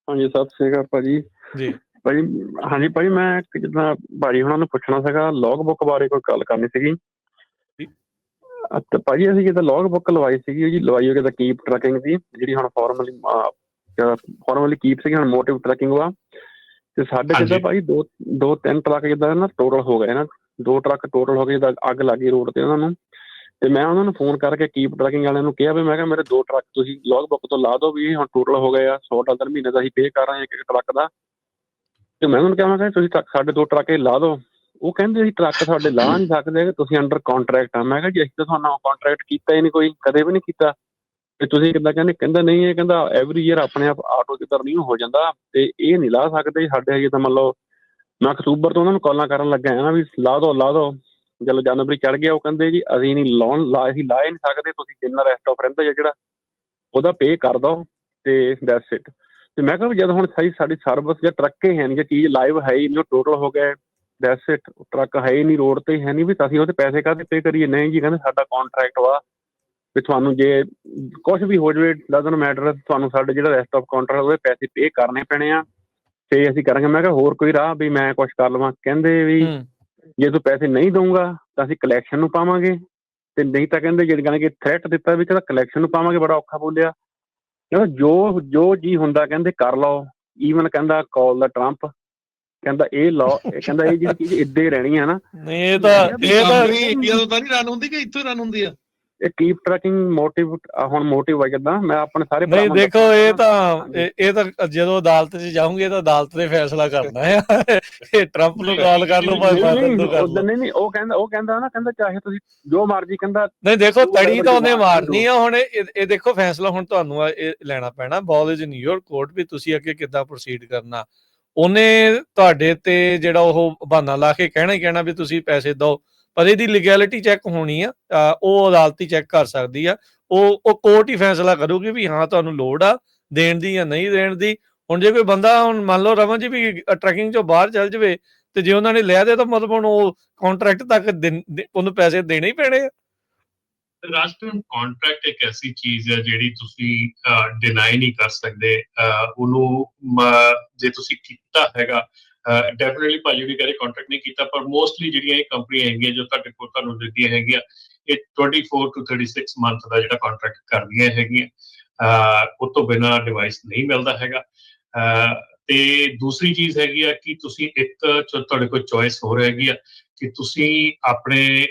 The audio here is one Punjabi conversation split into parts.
ਹਾਂਜੀ, ਸਤਿ ਸ਼੍ਰੀ ਅਕਾਲ ਭਾਜੀ। ਜੀ ਭਾਜੀ, ਹਾਂਜੀ ਭਾਜੀ, ਮੈਂ ਜਿੱਦਾਂ ਭਾਜੀ ਹੁਣਾਂ ਨੂੰ ਪੁੱਛਣਾ ਸੀਗਾ, ਲੌਗ ਬੁੱਕ ਬਾਰੇ ਕੋਈ ਗੱਲ ਕਰਨੀ ਸੀਗੀ। ਜੀ। ਤੇ ਭਾਜੀ ਅਸੀਂ ਜਿੱਦਾਂ ਲੌਗ ਬੁੱਕ ਲਵਾਈ ਸੀਗੀ ਜੀ, ਲਵਾਈ ਹੋਈ ਕੀਪ ਟਰੈਕਿੰਗ ਦੀ, ਜਿਹੜੀ ਹੁਣ ਫਾਰਮਲੀ ਕੀਪ ਸੀਗੀ, ਹੁਣ ਮੋਟਿਵ ਟਰੈਕਿੰਗ ਵਾ। ਤੇ ਸਾਡੇ ਜਿੱਦਾਂ ਹਾਂਜੀ ਭਾਜੀ ਦੋ ਤਿੰਨ ਟਰੱਕ ਜਿੱਦਾਂ ਨਾ ਟੋਟਲ ਹੋ ਗਏ ਨਾ, 2 ਟਰੱਕ ਟੋਟਲ ਹੋ ਗਏ, ਜਿੱਦਾਂ ਅੱਗ ਲੱਗ ਗਈ ਰੋਡ ਤੇ ਉਹਨਾਂ ਨੂੰ। ਤੇ ਮੈਂ ਉਹਨਾਂ ਨੂੰ ਫੋਨ ਕਰਕੇ ਕੀਪ ਟਰੈਕਿੰਗ ਵਾਲਿਆਂ ਨੂੰ ਕਿਹਾ ਵੀ ਮੈਂ ਕਿਹਾ ਮੇਰੇ 2 ਟਰੱਕ ਤੁਸੀਂ ਲੌਗ ਬੁੱਕ ਤੋਂ ਲਾ ਦਿਓ, ਵੀ ਹੁਣ ਟੋਟਲ ਹੋ ਗਏ ਆ $100 ਮਹੀਨੇ ਦਾ ਅਸੀਂ ਪੇ ਕਰ ਰਹੇ ਹਾਂ ਇੱਕ ਟਰੱਕ ਦਾ। ਤੇ ਮੈਂ ਉਹਨਾਂ ਨੂੰ ਕਿਹਾ ਤੁਸੀਂ ਸਾਡੇ 2 ਟਰੱਕ ਇਹ ਲਾ ਦਿਓ। ਉਹ ਕਹਿੰਦੇ ਅਸੀਂ ਟਰੱਕ ਸਾਡੇ ਲਾ ਨਹੀਂ ਸਕਦੇ, ਤੁਸੀਂ ਅੰਡਰ ਕਾਂਟਰੈਕਟ ਆ। ਮੈਂ ਕਿਹਾ ਜੀ ਅਸੀਂ ਤਾਂ ਤੁਹਾਨੂੰ ਕਾਂਟਰੈਕਟ ਕੀਤਾ ਹੀ ਨਹੀਂ, ਕੋਈ ਕਦੇ ਵੀ ਨਹੀਂ ਕੀਤਾ, ਤੇ ਤੁਸੀਂ ਕਿੱਦਾਂ ਕਹਿੰਦੇ? ਕਹਿੰਦਾ ਨਹੀਂ, ਇਹ ਕਹਿੰਦਾ ਐਵਰੀ ਈਅਰ ਆਪਣੇ ਆਪ ਆਟੋ 'ਚ ਰਿਨਿਊ ਹੋ ਜਾਂਦਾ, ਤੇ ਇਹ ਨਹੀਂ ਲਾ ਸਕਦੇ ਸਾਡੇ ਹਜੇ। ਤਾਂ ਮੰਨ ਲਓ ਮੈਂ ਅਕਤੂਬਰ ਤੋਂ ਉਹਨਾਂ ਨੂੰ ਕਾਲਾਂ ਕਰਨ ਲੱਗਾ ਨਾ ਵੀ ਲਾ ਦਿਓ। ਜਦੋਂ ਜਨਵਰੀ ਚੜ੍ਹ ਗਿਆ ਉਹ ਕਹਿੰਦੇ ਜੀ ਅਸੀਂ ਨਹੀਂ ਅਸੀਂ ਲਾ ਹੀ ਨਹੀਂ ਸਕਦੇ, ਤੁਸੀਂ ਜਿੰਨਾ ਰੈਸਟ ਆਫ ਰਹਿੰਦਾ ਜਿਹੜਾ ਉਹਦਾ ਪੇ ਕਰ ਦਿਓ ਤੇ ਦੈਟਸ ਇਟ। ਤੇ ਮੈਂ ਕਿਹਾ ਵੀ ਜਦੋਂ ਹੁਣ ਸਾਡੀ ਸਰਵਿਸ ਜਾਂ ਟਰੱਕ ਹੀ ਹੈ ਨਹੀਂ, ਜੇ ਚੀਜ਼ ਲਾਈਵ ਹੈ ਹੀ ਨਹੀਂ, ਉਹ ਟੋਟਲ ਹੋ ਗਏ ਦੈਟਸ ਇਟ, ਟਰੱਕ ਹੈ ਹੀ ਨਹੀਂ, ਰੋਡ 'ਤੇ ਹੈ ਨਹੀਂ, ਵੀ ਅਸੀਂ ਉਹਦੇ ਪੈਸੇ ਕਾਹਦੇ ਪੇ ਕਰੀਏ? ਨਹੀਂ ਜੀ, ਕਹਿੰਦੇ ਸਾਡਾ ਕਾਂਟਰੈਕਟ ਵਾ ਵੀ ਤੁਹਾਨੂੰ ਜੇ ਕੁਛ ਵੀ ਹੋ ਜਾਵੇ ਡਜ਼ਨਟ ਮੈਟਰ, ਤੁਹਾਨੂੰ ਸਾਡੇ ਜਿਹੜਾ ਰੈਸਟ ਆਫ ਕਾਂਟਰੈਕਟ ਉਹਦੇ ਪੈਸੇ ਪੇ ਕਰਨੇ ਪੈਣੇ ਆ, ਤੇ ਅਸੀਂ ਕਰਾਂਗੇ। ਮੈਂ ਕਿਹਾ ਹੋਰ ਕੋਈ ਰਾਹ ਵੀ ਮੈਂ ਕੁਛ ਕਰ ਲਵਾਂ? ਕਹਿੰਦੇ ਵੀ ਜੇ ਤੂੰ ਪੈਸੇ ਨਹੀਂ ਦਊਂਗਾ ਤਾਂ ਅਸੀਂ ਕਲੈਕਸ਼ਨ ਨੂੰ ਪਾਵਾਂਗੇ, ਤੇ ਨਹੀਂ ਤਾਂ ਕਹਿੰਦੇ ਜਿਹੜੇ ਜਾਣੀ ਕਿ ਥ੍ਰੈਟ ਦਿੱਤਾ ਵੀ ਕਹਿੰਦਾ ਕਲੈਕਸ਼ਨ ਨੂੰ ਪਾਵਾਂਗੇ। ਬੜਾ ਔਖਾ ਬੋਲਿਆ। ਕਹਿੰਦਾ ਜੋ ਜੀ ਹੁੰਦਾ ਕਹਿੰਦੇ ਕਰ ਲਓ, ਈਵਨ ਕਹਿੰਦਾ ਕਾਲ ਦਾ ਟਰੰਪ, ਕਹਿੰਦਾ ਇਹ ਲਾਓ, ਕਹਿੰਦਾ ਇਹ ਜਿਹੜੀ ਚੀਜ਼ ਇੱਦਾਂ ਹੀ ਰਹਿਣੀ ਹੈ ਨਾ। ਇਹ ਤਾਂ ਇੰਡੀਆ ਤੋਂ ਤਾਂ ਨਹੀਂ ਰਨ ਹੁੰਦੀ ਕਿ ਇੱਥੋਂ ਰਨ ਹੁੰਦੀ ਆ? ਇਹ ਕੀਪ ਟਰੈਕਿੰਗ ਮੋਟਿਵ ਹੁਣ ਮੋਟਿਵ ਆ ਜਿੱਦਾਂ ਮੈਂ ਆਪਣੇ ਸਾਰੇ ਨਹੀਂ ਦੇਖੋ, ਇਹ ਤਾਂ ਜਦੋਂ ਅਦਾਲਤ 'ਚ ਜਾਊਂਗੇ ਤਾਂ ਅਦਾਲਤ ਨੇ ਫੈਸਲਾ ਕਰਨਾ ਆ। ਇਹ ਟਰੰਪ ਨੂੰ ਕਾਲ ਕਰ ਲਓ, ਭਾਵੇਂ ਬਾਦਲ ਨੂੰ ਕਰ ਲਓ। ਨਹੀਂ, ਉਹ ਕਹਿੰਦਾ ਨਾ, ਕਹਿੰਦਾ ਚਾਹੇ ਤੁਸੀਂ ਜੋ ਮਰਜ਼ੀ, ਕਹਿੰਦਾ ਨਹੀਂ ਦੇਖੋ ਤੜੀ ਤਾਂ ਉਹਨੇ ਮਾਰਨੀ ਆ। ਹੁਣ ਇਹ ਦੇਖੋ ਫੈਸਲਾ ਹੁਣ ਤੁਹਾਨੂੰ ਇਹ ਲੈਣਾ ਪੈਣਾ, ਬਾਲ ਇਜ਼ ਇਨ ਯੂਅਰ ਕੋਰਟ, ਵੀ ਤੁਸੀਂ ਅੱਗੇ ਕਿੱਦਾਂ ਪ੍ਰੋਸੀਡ ਕਰਨਾ। ਉਹਨੇ ਤੁਹਾਡੇ ਤੇ ਜਿਹੜਾ ਉਹ ਬਹਾਨਾ ਲਾ ਕੇ ਕਹਿਣਾ ਹੀ ਕਹਿਣਾ ਵੀ ਤੁਸੀਂ ਪੈਸੇ ਦਿਓ, ਪਰ ਇਹਦੀ ਲੀਗੈਲਿਟੀ ਚੈੱਕ ਹੋਣੀ ਆ। ਉਹ ਅਦਾਲਤ ਹੀ ਚੈੱਕ ਕਰ ਸਕਦੀ ਆ। ਉਹ ਕੋਰਟ ਹੀ ਫੈਸਲਾ ਕਰੂਗੀ ਵੀ ਹਾਂ ਤੁਹਾਨੂੰ ਲੋੜ ਆ ਦੇਣ ਦੀ ਜਾਂ ਨਹੀਂ ਦੇਣ ਦੀ। ਹੁਣ ਜੇ ਕੋਈ ਬੰਦਾ, ਹੁਣ ਮੰਨ ਲਓ ਰਮਨ ਜੀ ਵੀ ਟਰੈਕਿੰਗ ਚੋਂ ਬਾਹਰ ਚੱਲ ਜਾਵੇ, ਤੇ ਜੇ ਉਹਨਾਂ ਨੇ ਲਿਆ ਦੇ ਤਾਂ ਮਤਲਬ ਹੁਣ ਉਹ ਕਾਂਟਰੈਕਟ ਤੱਕ ਉਹਨੂੰ ਪੈਸੇ ਦੇਣੇ ਹੀ ਪੈਣੇ ਆ। ਰਾਸ਼ਟਰ ਕਾਂਟਰੈਕਟ ਇੱਕ ਐਸੀ ਚੀਜ਼ ਹੈ ਜਿਹੜੀ ਤੁਸੀਂ ਡਿਨਾਈ ਨਹੀਂ ਕਰ ਸਕਦੇ। ਉਹਨੂੰ ਜੇ ਤੁਸੀਂ ਕੀਤਾ ਹੈਗਾ, ਡੈਫੀਨੇਟਲੀ ਭਾਜੀ ਵੀ ਕਦੇ ਕਾਂਟਰੈਕਟ ਨਹੀਂ ਕੀਤਾ, ਪਰ ਮੋਸਟਲੀ ਜਿਹੜੀਆਂ ਇਹ ਕੰਪਨੀਆਂ ਹੈਗੀਆਂ ਜੋ ਤੁਹਾਡੇ ਕੋਲ ਤੁਹਾਨੂੰ ਦਿੰਦੀਆਂ ਹੈਗੀਆਂ, ਇਹ 24 to 36 ਮੰਥ ਦਾ ਜਿਹੜਾ ਕਾਂਟਰੈਕਟ ਕਰਦੀਆਂ ਹੈਗੀਆਂ। ਉਸ ਤੋਂ ਬਿਨਾਂ ਡਿਵਾਈਸ ਨਹੀਂ ਮਿਲਦਾ ਹੈਗਾ। ਤੇ ਦੂਸਰੀ ਚੀਜ਼ ਹੈਗੀ ਆ ਕਿ ਤੁਸੀਂ ਇੱਕ ਤੁਹਾਡੇ ਕੋਲ ਚੋਇਸ ਹੋਰ ਹੈਗੀ ਆ ਕਿ ਤੁਸੀਂ ਆਪਣੇ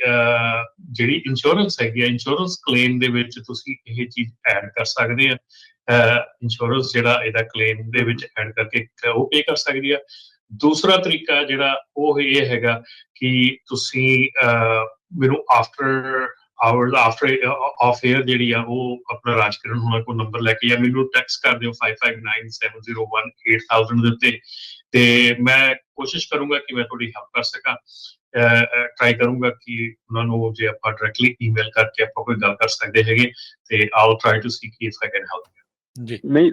ਜਿਹੜੀ ਇੰਸ਼ੋਰੈਂਸ ਹੈਗੀ ਆ, ਇੰਸ਼ੋਰੈਂਸ ਕਲੇਮ ਦੇ ਵਿੱਚ ਤੁਸੀਂ ਇਹ ਚੀਜ਼ ਐਡ ਕਰ ਸਕਦੇ ਆ। ਇੰਸ਼ੋਰੈਂਸ ਜਿਹੜਾ ਇਹਦਾ ਕਲੇਮ ਦੇ ਵਿੱਚ ਐਡ ਕਰਕੇ ਉਹ ਪੇ ਕਰ ਸਕਦੀ ਆ। ਦੂਸਰਾ ਤਰੀਕਾ ਜਿਹੜਾ ਉਹ ਇਹ ਹੈਗਾ ਕਿ ਤੁਸੀਂ ਮੈਨੂੰ ਆਫਟਰ ਆਫ ਏਅਰ ਜਿਹੜੀ ਆ ਉਹ ਆਪਣਾ ਰਾਜਕਰਨ ਹੋਣਾ ਕੋਲ ਨੰਬਰ ਲੈ ਕੇ ਜਾਂ ਮੈਨੂੰ ਟੈਕਸਟ ਕਰ ਦਿਓ 5597018000 ਦੇ ਉੱਤੇ, ਤੇ ਮੈਂ ਕੋਸ਼ਿਸ਼ ਕਰੂੰਗਾ ਕਿ ਮੈਂ ਤੁਹਾਡੀ ਹੈਲਪ ਕਰ ਸਕਾਂ। ਟਰਾਈ ਕਰੂੰਗਾ ਕਿ ਉਹਨਾਂ ਨੂੰ ਜੇ ਆਪਾਂ ਡਾਇਰੈਕਟਲੀ ਈਮੇਲ ਕਰਕੇ ਆਪਾਂ ਕੋਈ ਗੱਲ ਕਰ ਸਕਦੇ ਹੈਗੇ, ਤੇ I'll try to see if I can help ਜੀ। ਨਹੀਂ,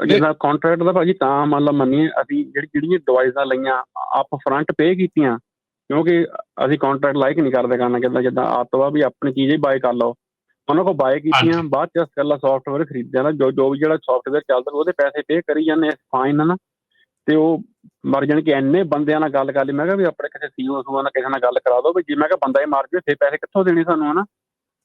ਜਿੱਦਾਂ ਕਾਂਟਰੈਕਟ ਦਾ ਭਾਜੀ ਤਾਂ ਮੰਨ ਲਓ ਮੰਨੀਏ ਅਸੀਂ ਜਿਹੜੀਆਂ ਡਿਵਾਈਸਾਂ ਲਈਆਂ ਆਪ ਫਰੰਟ ਪੇ ਕੀਤੀਆਂ, ਕਿਉਂਕਿ ਅਸੀਂ ਕਾਂਟਰੈਕਟ ਲਾਈਕ ਨਹੀਂ ਕਰਦੇ ਕਰਨਾ। ਕਿੱਦਾਂ ਜਿੱਦਾਂ ਆਤਵਾ ਵੀ ਆਪਣੀ ਚੀਜ਼ ਹੀ ਬਾਏ ਕਰ ਲਓ, ਉਹਨਾਂ ਕੋਲ ਬਾਏ ਕੀਤੀਆਂ, ਬਾਅਦ 'ਚ ਇਕੱਲਾ ਸੋਫਟਵੇਅਰ ਖਰੀਦਿਆ ਨਾ, ਜੋ ਵੀ ਜਿਹੜਾ ਸੋਫਟਵੇਅਰ ਚੱਲਦਾ ਉਹਦੇ ਪੈਸੇ ਪੇ ਕਰੀ ਜਾਂਦੇ ਫਾਈਨ ਨਾ। ਤੇ ਉਹ ਮਰ ਜਾਣ ਕਿ ਇੰਨੇ ਬੰਦਿਆਂ ਨਾਲ ਗੱਲ ਕਰ ਲਈ। ਮੈਂ ਕਿਹਾ ਵੀ ਆਪਣੇ ਕਿਸੇ ਸੀਓ ਨਾਲ ਕਿਸੇ ਨਾਲ ਗੱਲ ਕਰਾ ਦਿਓ ਵੀ ਜੇ ਮੈਂ ਕਿਹਾ ਬੰਦਾ ਇਹ ਮਰ ਜਾਵੇ ਫਿਰ ਪੈਸੇ ਕਿੱਥੋਂ ਦੇਣੇ ਸਾਨੂੰ, ਹੈ ਨਾ?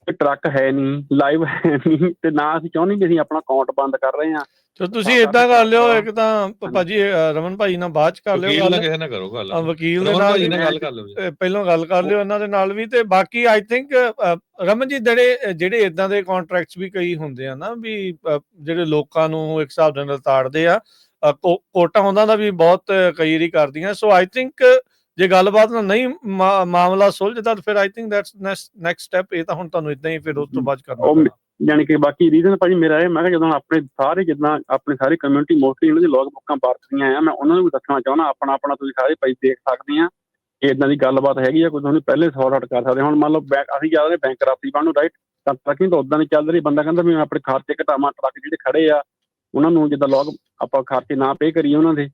ਤੇ ਟਰੱਕ ਹੈ ਨਹੀਂ, ਲਾਈਵ ਹੈ ਨਹੀਂ, ਤੇ ਨਾ ਅਸੀਂ ਚਾਹੁੰਦੇ ਕਿ ਅਸੀਂ ਆਪਣਾ ਅਕਾਊਂਟ ਬੰਦ ਕਰ ਰਹੇ ਹਾਂ। ਤੇ ਤੁਸੀਂ ਏਦਾਂ ਕਰ ਲਿਓ, ਇੱਕ ਤਾਂ ਭਾਜੀ ਰਮਨ ਭਾਈ ਨਾਲ ਬਾਅਦ 'ਚ ਕਰ ਲਿਓ ਗੱਲ, ਵਕੀਲ ਦੇ ਨਾਲ ਪਹਿਲਾਂ ਗੱਲ ਕਰ ਲਿਓ ਇਹਨਾਂ ਦੇ ਨਾਲ ਵੀ। ਤੇ ਬਾਕੀ ਆਈ ਥਿੰਕ ਰਮਨ ਜੀ ਜਿਹੜੇ ਏਦਾਂ ਦੇ ਕਾਂਟਰੈਕਟਸ ਵੀ ਕਈ ਹੁੰਦੇ ਆ ਨਾ, ਵੀ ਜਿਹੜੇ ਲੋਕਾਂ ਨੂੰ ਇੱਕ ਹਿਸਾਬ ਦੇ ਨਾਲ ਤਾੜਦੇ ਆ, ਕੋਰਟਾਂ ਉਹਨਾਂ ਦਾ ਵੀ ਬਹੁਤ ਕਈ ਵਾਰੀ ਕਰਦੀਆਂ। ਸੋ ਆਈ ਥਿੰਕ ਜੇ ਗੱਲਬਾਤ ਨਾਲ ਨਹੀਂ ਮਾਮਲਾ ਸੁਲਝਦਾ ਫਿਰ I think that's next step. ਇਹ ਤਾਂ ਹੁਣ ਤੁਹਾਨੂੰ ਏਦਾਂ ਹੀ ਫਿਰ ਉਸ ਤੋਂ ਬਾਅਦ ਕਰਨਾ। ਜਾਣੀ ਕਿ ਬਾਕੀ ਰੀਜ਼ਨ ਭਾਜੀ ਮੇਰਾ ਇਹ, ਮੈਂ ਕਿਹਾ ਜਦੋਂ ਆਪਣੇ ਸਾਰੇ ਜਿੱਦਾਂ ਆਪਣੀ ਸਾਰੀ ਕਮਿਊਨਿਟੀ ਮੋਸਟਲੀ ਇਹਨਾਂ ਦੀ ਲੌਗ ਬੁੱਕਾਂ ਵਰਤਦੀਆਂ ਆ, ਮੈਂ ਉਹਨਾਂ ਨੂੰ ਵੀ ਦੱਸਣਾ ਚਾਹੁੰਦਾ ਆਪਣਾ ਤੁਸੀਂ ਸਾਰੇ ਭਾਈ ਦੇਖ ਸਕਦੇ ਆ ਕਿ ਇੱਦਾਂ ਦੀ ਗੱਲਬਾਤ ਹੈਗੀ ਆ, ਕੋਈ ਤੁਹਾਨੂੰ ਪਹਿਲੇ ਸੌਟ ਆਊਟ ਕਰ ਸਕਦੇ। ਹੁਣ ਮੰਨ ਲਓ ਅਸੀਂ ਜ਼ਿਆਦਾ ਬੈਂਕ ਰਾਪੀ ਬਣ ਨੂੰ ਰਾਈਟ, ਤਾਂ ਟਰੱਕਿੰਗ ਤਾਂ ਉੱਦਾਂ ਨਹੀਂ ਚੱਲ ਰਹੀ। ਬੰਦਾ ਕਹਿੰਦਾ ਵੀ ਮੈਂ ਆਪਣੇ ਖਾਤੇ ਘਟਾਵਾਂ, ਟਰੱਕ ਜਿਹੜੇ ਖੜੇ ਆ ਉਹਨਾਂ ਨੂੰ ਜਿੱਦਾਂ ਲੌਗ ਆਪਾਂ ਖਾਤੇ ਨਾ ਪੇ ਕਰੀਏ ਉਹਨਾਂ ਦੇ।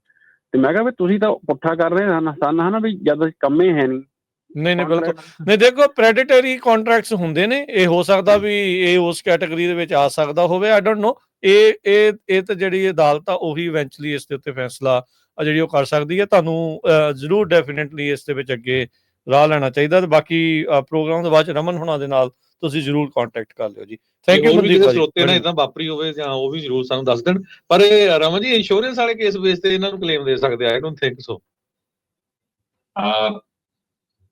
ਤੇ ਮੈਂ ਕਿਹਾ ਵੀ ਤੁਸੀਂ ਤਾਂ ਪੁੱਠਾ ਕਰ ਰਹੇ ਸਾਨੂੰ, ਹੈ ਨਾ, ਵੀ ਜਦ ਕੰਮੇ ਹੈ ਨਹੀਂ। ਨਹੀਂ ਬਿਲਕੁਲ ਨਹੀਂ। ਦੇਖੋ ਪ੍ਰੈਡੇਟਰੀ ਕਾਂਟਰੈਕਟਸ ਹੁੰਦੇ ਨੇ, ਇਹ ਹੋ ਸਕਦਾ ਵੀ ਇਹ ਉਸ ਕੈਟਾਗਰੀ ਦੇ ਵਿੱਚ ਆ ਸਕਦਾ ਹੋਵੇ, ਆਈ ਡੋਂਟ ਨੋ। ਇਹ ਤਾਂ ਜਿਹੜੀ ਅਦਾਲਤ ਆ ਉਹੀ ਇਵੈਂਚੁਅਲੀ ਇਸ ਦੇ ਉੱਤੇ ਫੈਸਲਾ ਜਿਹੜੀ ਉਹ ਕਰ ਸਕਦੀ ਹੈ। ਤੁਹਾਨੂੰ ਜ਼ਰੂਰ ਡੈਫੀਨੇਟਲੀ ਇਸ ਦੇ ਵਿੱਚ ਅੱਗੇ ਰਾਹ ਲੈਣਾ ਚਾਹੀਦਾ। ਤੇ ਬਾਕੀ ਪ੍ਰੋਗਰਾਮ ਦੇ ਬਾਅਦ ਚ ਰਮਨ ਹੋਣਾ ਦੇ ਨਾਲ ਤੁਸੀਂ ਜ਼ਰੂਰ ਕੰਟੈਕਟ ਕਰ ਲਿਓ ਜੀ। ਥੈਂਕ ਯੂ ਮਨਦੀਪ ਭਾਜੀ। ਸਰੋਤੇ ਨਾਲ ਇਦਾਂ ਵਾਪਰੀ ਹੋਵੇ ਜਾਂ ਉਹ ਵੀ ਜ਼ਰੂਰ ਸਾਨੂੰ ਦੱਸ ਦੇਣ। ਪਰ ਰਮਨ ਜੀ ਇੰਸ਼ੋਰੈਂਸ ਵਾਲੇ ਕੇਸ ਬੇਸ ਤੇ ਇਹਨਾਂ ਨੂੰ ਕਲੇਮ ਦੇ ਸਕਦੇ ਆ? I don't think so.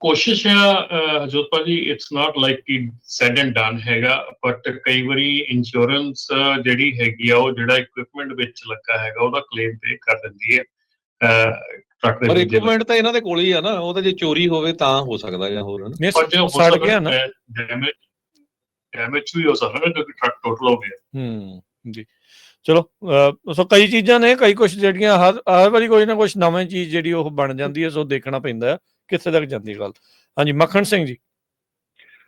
ਕੋਸ਼ਿਸ਼ ਆ ਹਰਜੋਤ ਜੀ, ਇਟਸ ਨਾਟ ਲਾਈਕ ਕਿ ਸੈਡ ਐਂਡ ਡਨ ਹੈਗਾ, ਬਟ ਕਈ ਵਾਰੀ ਇੰਸ਼ੋਰੈਂਸ ਜਿਹੜੀ ਹੈਗੀ ਆ ਉਹ ਜਿਹੜਾ ਇਕਵਿਪਮੈਂਟ ਵਿੱਚ ਲੱਗਾ ਹੈਗਾ ਉਹਦਾ ਕਲੇਮ ਪੇ ਕਰ ਦਿੰਦੀ ਹੈ। ਪਰ ਇਕਵਿਪਮੈਂਟ ਤਾਂ ਇਹਨਾਂ ਦੇ ਕੋਲ ਹੀ ਆ ਨਾ, ਉਹ ਤਾਂ ਜੇ ਚੋਰੀ ਹੋਵੇ ਤਾਂ ਹੋ ਸਕਦਾ ਜਾਂ ਹੋਰ ਸੜ ਗਿਆ ਨਾ, ਡੈਮੇਜ ਵੀ ਹੋ ਸਕਦਾ ਕਿਉਂਕਿ ਟਰੱਕ ਟੋਟਲ ਹੋ ਗਿਆ। ਜੀ ਚਲੋ, ਸੋ ਕਈ ਚੀਜ਼ਾਂ ਨੇ, ਕਈ ਕੁਛ ਜਿਹੜੀਆਂ ਹਰ ਵਾਰੀ ਕੋਈ ਨਾ ਕੁਛ ਨਵੀਂ ਚੀਜ਼ ਜਿਹੜੀ ਉਹ ਬਣ ਜਾਂਦੀ ਹੈ, ਸੋ ਦੇਖਣਾ ਪੈਂਦਾ ਕਿੱਥੇ ਤੱਕ ਜਾਂਦੀ ਗੱਲ। ਹਾਂਜੀ ਮੱਖਣ ਸਿੰਘ ਜੀ।